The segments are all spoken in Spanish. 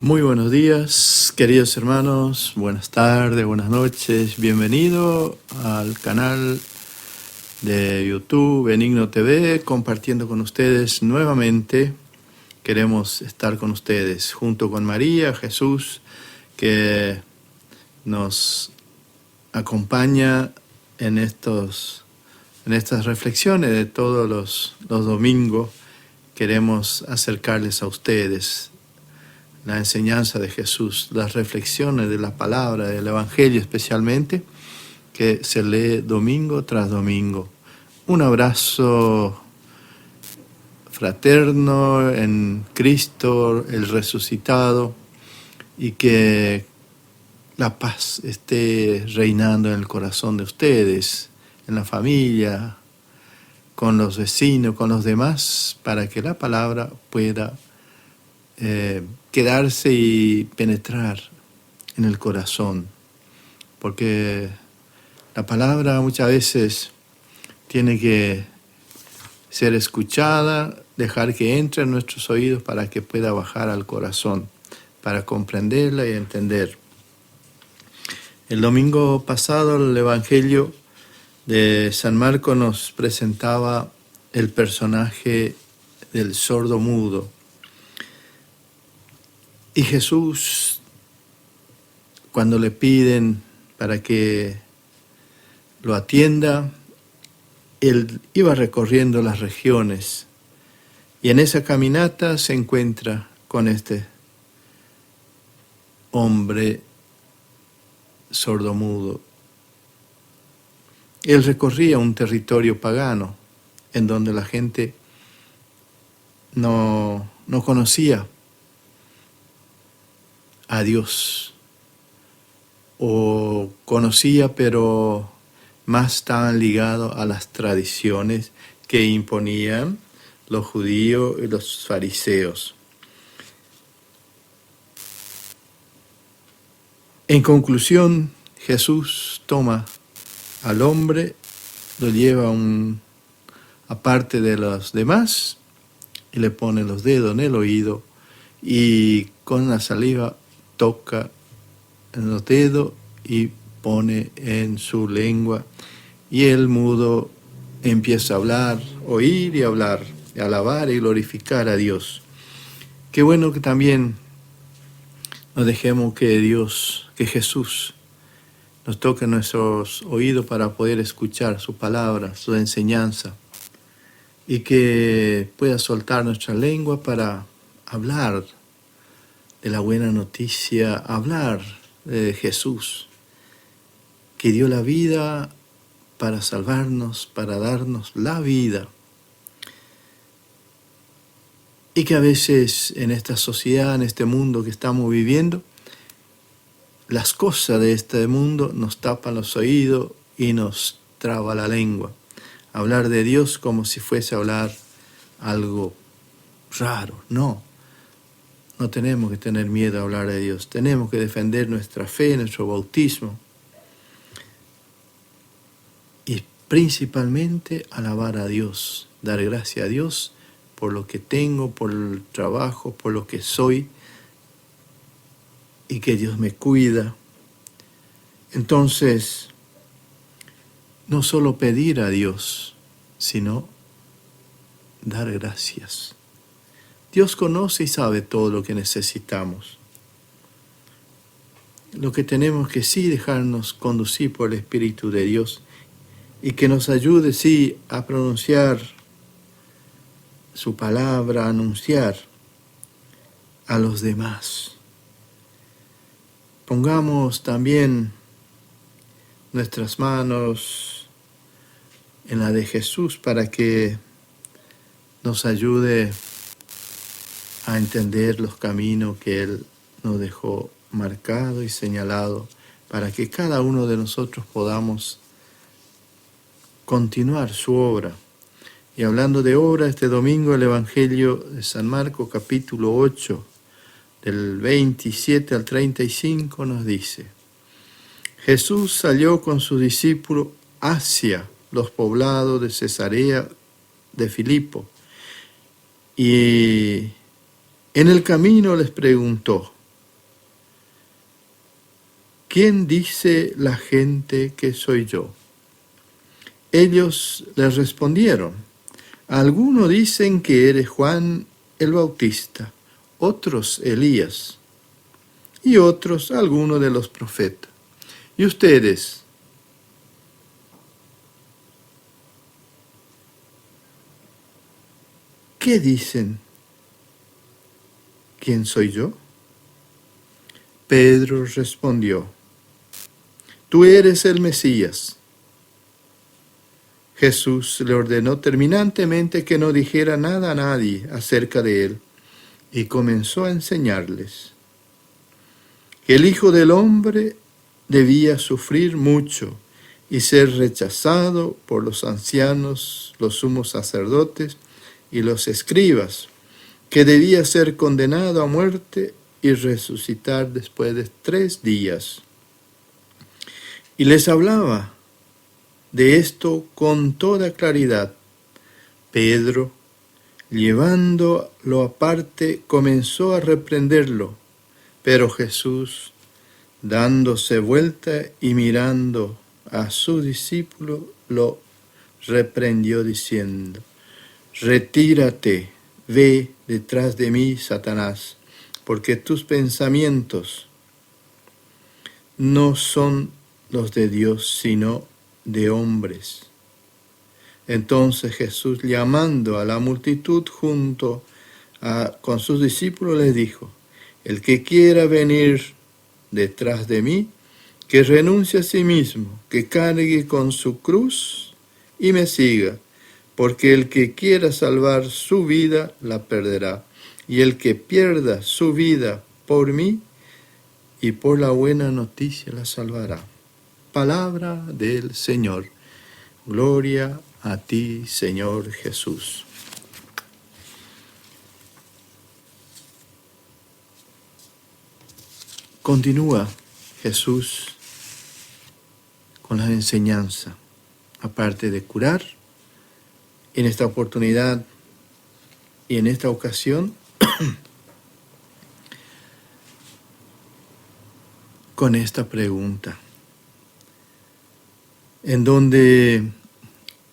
Muy buenos días, queridos hermanos, buenas tardes, buenas noches. Bienvenido al canal de YouTube Benigno TV, compartiendo con ustedes nuevamente. Queremos estar con ustedes junto con María, Jesús, que nos acompaña en estas reflexiones de todos los domingos. Queremos acercarles a ustedes la enseñanza de Jesús, las reflexiones de la palabra, del Evangelio especialmente, que se lee domingo tras domingo. Un abrazo fraterno en Cristo, el resucitado, y que la paz esté reinando en el corazón de ustedes, en la familia, con los vecinos, con los demás, para que la palabra pueda quedarse y penetrar en el corazón, porque la palabra muchas veces tiene que ser escuchada, dejar que entre en nuestros oídos para que pueda bajar al corazón, para comprenderla y entender. El domingo pasado el Evangelio de San Marcos nos presentaba el personaje del sordo mudo. Y Jesús, cuando le piden para que lo atienda, él iba recorriendo las regiones y en esa caminata se encuentra con este hombre sordomudo. Él recorría un territorio pagano en donde la gente no conocía a Dios, o conocía pero más estaban ligados a las tradiciones que imponían los judíos y los fariseos. En conclusión, Jesús toma al hombre, lo lleva aparte de los demás y le pone los dedos en el oído y con la saliva toca en los dedos y pone en su lengua, y el mudo empieza a hablar, oír y hablar, y alabar y glorificar a Dios. Qué bueno que también nos dejemos que Jesús nos toque nuestros oídos para poder escuchar su palabra, su enseñanza, y que pueda soltar nuestra lengua para hablar de la buena noticia, hablar de Jesús, que dio la vida para salvarnos, para darnos la vida. Y que a veces en esta sociedad, en este mundo que estamos viviendo, las cosas de este mundo nos tapan los oídos y nos traba la lengua. Hablar de Dios como si fuese hablar algo raro, no. No tenemos que tener miedo a hablar de Dios, tenemos que defender nuestra fe, nuestro bautismo y principalmente alabar a Dios, dar gracias a Dios por lo que tengo, por el trabajo, por lo que soy y que Dios me cuida. Entonces, no solo pedir a Dios, sino dar gracias. Dios conoce y sabe todo lo que necesitamos. Lo que tenemos que sí dejarnos conducir por el Espíritu de Dios y que nos ayude sí a pronunciar su palabra, a anunciar a los demás. Pongamos también nuestras manos en la de Jesús para que nos ayude a entender los caminos que Él nos dejó marcado y señalado, para que cada uno de nosotros podamos continuar su obra. Y hablando de obra, este domingo el Evangelio de San Marcos, capítulo 8, del 27 al 35, nos dice: Jesús salió con sus discípulos hacia los poblados de Cesarea de Filipo, y en el camino les preguntó: ¿quién dice la gente que soy yo? Ellos les respondieron, algunos dicen que eres Juan el Bautista, otros Elías, y otros algunos de los profetas. ¿Y ustedes? ¿Qué dicen? ¿Quién soy yo? Pedro respondió, tú eres el Mesías. Jesús le ordenó terminantemente que no dijera nada a nadie acerca de él y comenzó a enseñarles que el Hijo del Hombre debía sufrir mucho y ser rechazado por los ancianos, los sumos sacerdotes y los escribas, que debía ser condenado a muerte y resucitar después de 3 días. Y les hablaba de esto con toda claridad. Pedro, llevándolo aparte, comenzó a reprenderlo, pero Jesús, dándose vuelta y mirando a su discípulo, lo reprendió diciendo, retírate, ve detrás de mí, Satanás, porque tus pensamientos no son los de Dios, sino de hombres. Entonces Jesús, llamando a la multitud con sus discípulos, les dijo, el que quiera venir detrás de mí, que renuncie a sí mismo, que cargue con su cruz y me siga, porque el que quiera salvar su vida la perderá, y el que pierda su vida por mí y por la buena noticia la salvará. Palabra del Señor. Gloria a ti, Señor Jesús. Continúa Jesús con la enseñanza, aparte de curar, en esta oportunidad y en esta ocasión, con esta pregunta, en donde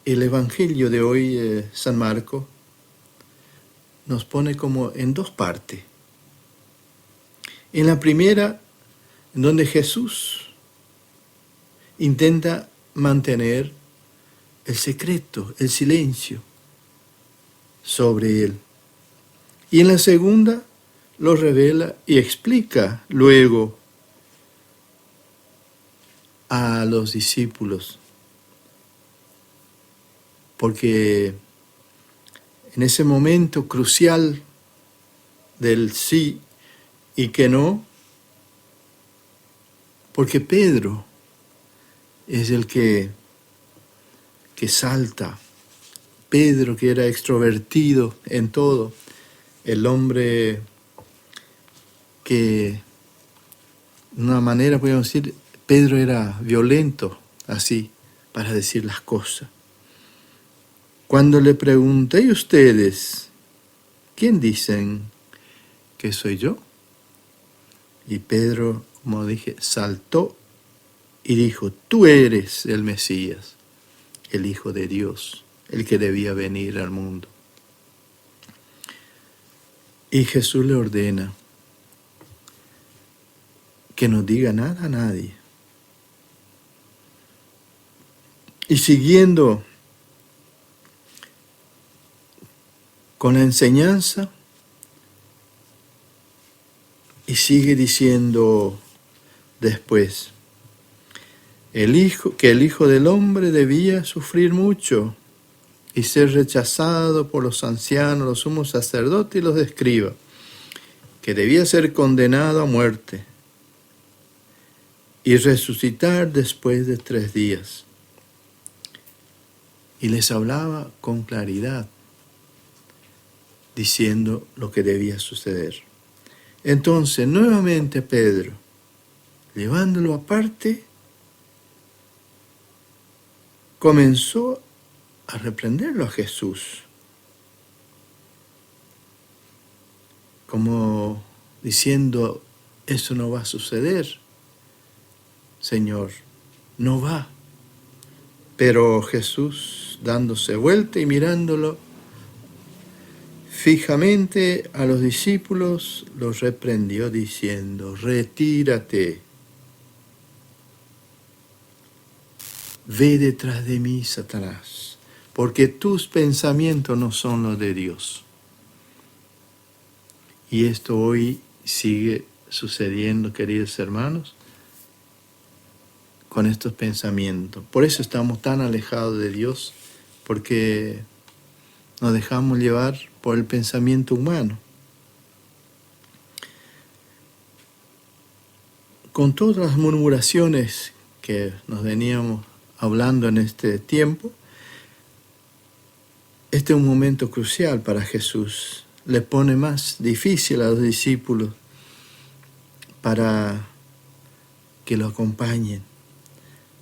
el Evangelio de hoy, San Marcos, nos pone como en 2 partes. En la primera, en donde Jesús intenta mantener el secreto, el silencio sobre él. Y en la segunda, lo revela y explica luego a los discípulos. Porque en ese momento crucial del sí y que no, porque Pedro es el que salta, Pedro que era extrovertido en todo, el hombre que, de una manera podemos decir, Pedro era violento, así, para decir las cosas. Cuando le pregunté a ustedes, ¿quién dicen que soy yo? Y Pedro, como dije, saltó y dijo, tú eres el Mesías, el Hijo de Dios, el que debía venir al mundo. Y Jesús le ordena que no diga nada a nadie. Y siguiendo con la enseñanza, y sigue diciendo después, que el Hijo del Hombre debía sufrir mucho y ser rechazado por los ancianos, los sumos sacerdotes y los escribas, que debía ser condenado a muerte y resucitar después de 3 días. Y les hablaba con claridad, diciendo lo que debía suceder. Entonces, nuevamente Pedro, llevándolo aparte, comenzó a reprenderlo a Jesús, como diciendo, eso no va a suceder. Señor, no va. Pero Jesús, dándose vuelta y mirándolo fijamente a los discípulos, los reprendió diciendo: retírate, ve detrás de mí, Satanás, porque tus pensamientos no son los de Dios. Y esto hoy sigue sucediendo, queridos hermanos, con estos pensamientos. Por eso estamos tan alejados de Dios, porque nos dejamos llevar por el pensamiento humano. Con todas las murmuraciones que nos veníamos hablando en este tiempo, este es un momento crucial para Jesús. Le pone más difícil a los discípulos para que lo acompañen.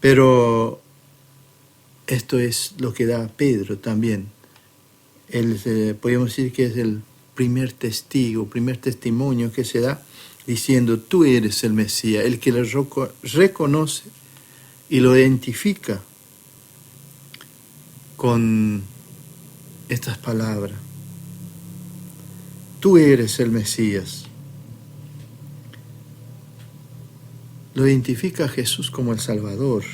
Pero esto es lo que da Pedro también. Él, podemos decir que es el primer testigo, primer testimonio que se da diciendo: tú eres el Mesías, el que lo reconoce y lo identifica con estas palabras. Tú eres el Mesías. Lo identifica a Jesús como el Salvador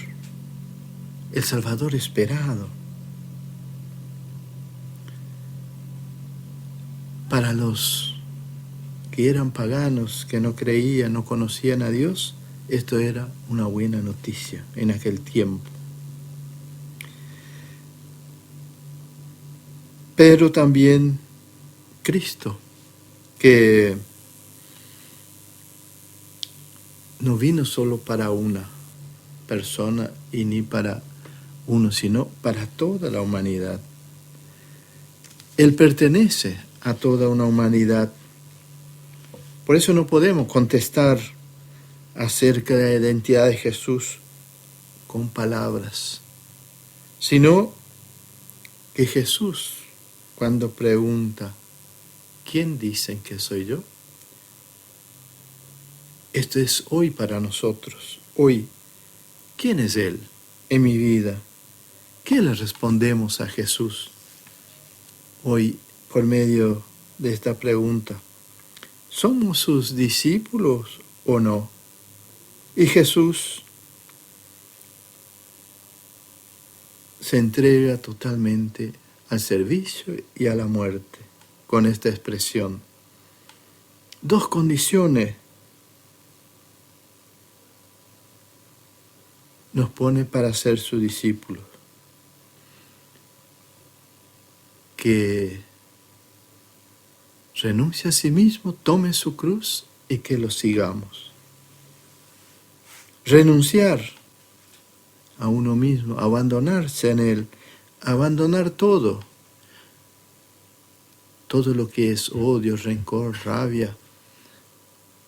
esperado. Para los que eran paganos, que no creían, no conocían a Dios, esto era una buena noticia en aquel tiempo. Pero también Cristo, que no vino solo para una persona y ni para uno, sino para toda la humanidad. Él pertenece a toda una humanidad. Por eso no podemos contestar acerca de la identidad de Jesús con palabras, sino que Jesús, cuando pregunta: ¿quién dicen que soy yo? Esto es hoy para nosotros. Hoy, ¿quién es Él en mi vida? ¿Qué le respondemos a Jesús hoy por medio de esta pregunta? ¿Somos sus discípulos o no? Y Jesús se entrega totalmente al servicio y a la muerte con esta expresión. Dos condiciones nos pone para ser sus discípulos: que renuncie a sí mismo, tome su cruz y que lo sigamos. Renunciar a uno mismo, abandonarse en Él, abandonar todo lo que es odio, rencor, rabia,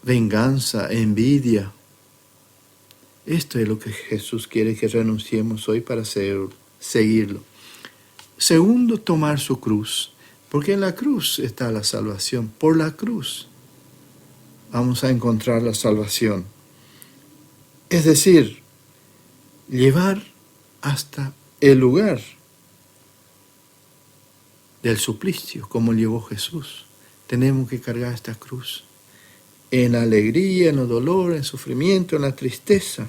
venganza, envidia. Esto es lo que Jesús quiere que renunciemos hoy para seguirlo. Segundo, tomar su cruz, porque en la cruz está la salvación. Por la cruz vamos a encontrar la salvación. Es decir, llevar hasta el lugar del suplicio, como llevó Jesús. Tenemos que cargar esta cruz en la alegría, en el dolor, en el sufrimiento, en la tristeza,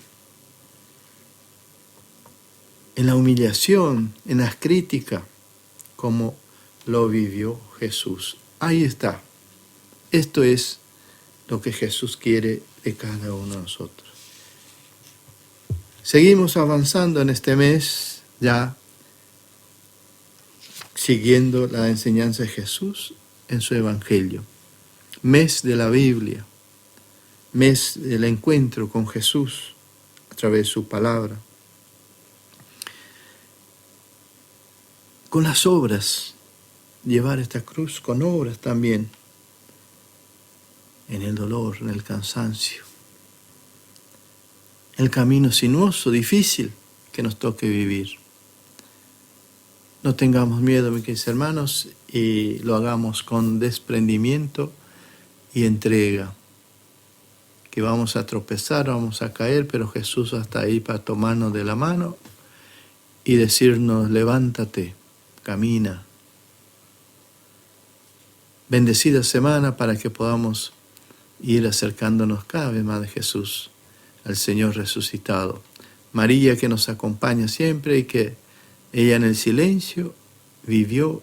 en la humillación, en las críticas, como lo vivió Jesús. Ahí está. Esto es lo que Jesús quiere de cada uno de nosotros. Seguimos avanzando en este mes, ya siguiendo la enseñanza de Jesús en su Evangelio. Mes de la Biblia, mes del encuentro con Jesús a través de su palabra. Con las obras, llevar esta cruz con obras también, en el dolor, en el cansancio, en el camino sinuoso, difícil que nos toque vivir. No tengamos miedo, mis queridos hermanos, y lo hagamos con desprendimiento y entrega. que vamos a tropezar, vamos a caer, pero Jesús está ahí para tomarnos de la mano y decirnos, levántate, camina. Bendecida semana para que podamos ir acercándonos cada vez más de Jesús, al Señor resucitado. María que nos acompaña siempre y que ella en el silencio vivió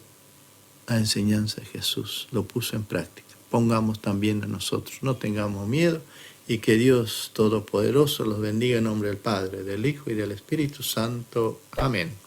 la enseñanza de Jesús, lo puso en práctica. Pongamos también a nosotros, no tengamos miedo y que Dios Todopoderoso los bendiga en nombre del Padre, del Hijo y del Espíritu Santo. Amén.